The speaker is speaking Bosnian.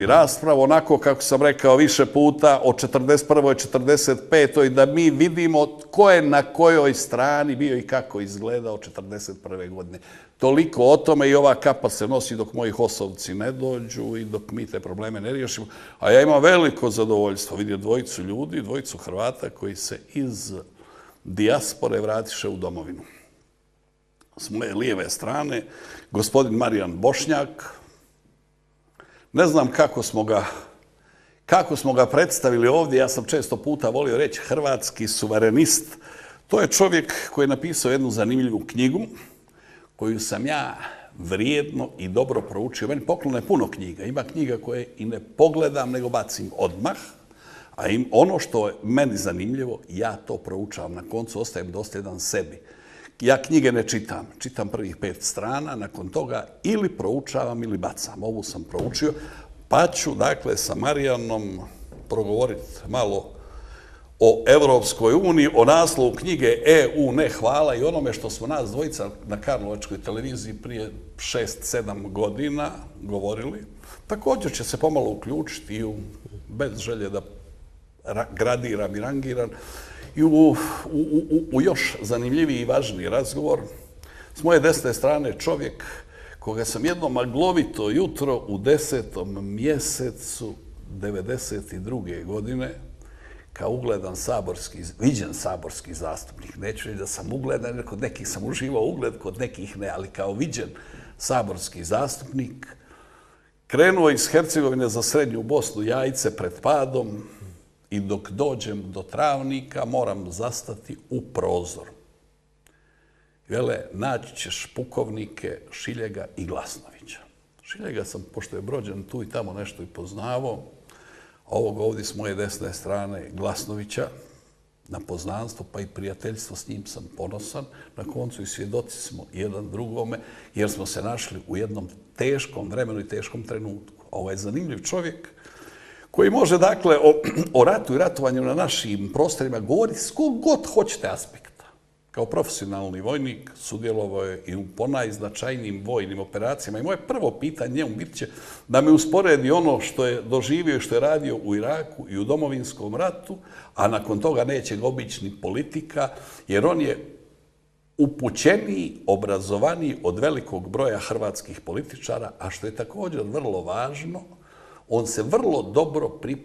raspravu, onako kako sam rekao više puta, o 41. 45. da mi vidimo ko je na kojoj strani bio i kako izgledao 41. godine. Toliko o tome i ova kapa se nosi dok moji HOS-ovci ne dođu i dok mi te probleme ne riješimo. A ja imam veliko zadovoljstvo vidjeti dvojicu ljudi, dvojicu Hrvata koji se iz dijaspore vratiše u domovinu. S moje lijeve strane, gospodin Marijan Bošnjak. Ne znam kako smo ga predstavili ovdje, ja sam često puta volio reći hrvatski suverenist. To je čovjek koji je napisao jednu zanimljivu knjigu, koju sam ja vrijedno i dobro proučio. Meni poklone puno knjiga. Ima knjiga koje i ne pogledam, nego bacim odmah. A ono što je meni zanimljivo, ja to proučavam. Na koncu ostajem dosljedan sebi. Ja knjige ne čitam. Čitam prvih 5 strana, nakon toga ili proučavam ili bacam. Ovu sam proučio, pa ću, dakle, sa Marijanom progovoriti malo o Evropskoj uniji, o naslovu knjige EU ne hvala i onome što smo nas dvojica na Karlovačkoj televiziji prije 6-7 godina govorili. Također će se pomalo uključiti i bez želje da gradiram i rangiram i u još zanimljiviji i važniji razgovor. S moje desne strane čovjek koga sam jedno maglovito jutro u 10. mjesecu 1992. godine kao ugledan viđen saborski zastupnik. Neću reći da sam ugledan, jer kod nekih sam uživao ugled, kod nekih ne, ali kao viđen saborski zastupnik krenuo iz Hercegovine za Srednju Bosnu Jajce pred Padom i dok dođem do Travnika moram zastati u prozor. Vele, naći ćeš pukovnike Šiljega i Glasnovića. Šiljega sam, pošto je Brođan tu i tamo nešto i poznavao, ovog ovdje s moje desne strane Glasnovića, na poznanstvo pa i prijateljstvo s njim sam ponosan. Na koncu i svjedoci smo jedan drugome jer smo se našli u jednom teškom vremenu i teškom trenutku. Ovo je zanimljiv čovjek koji može, dakle, o ratu i ratovanju na našim prostorima govoriti s kog god hoćete aspekta. Kao profesionalni vojnik sudjelovao je i u ponajznačajnijim vojnim operacijama. I moje prvo pitanje njemu bit će da me usporedi ono što je doživio i što je radio u Iraku i u Domovinskom ratu, a nakon toga neće ga obići ni politika, jer on je upućeniji, obrazovaniji od velikog broja hrvatskih političara, a što je također vrlo važno, on se vrlo dobro priprema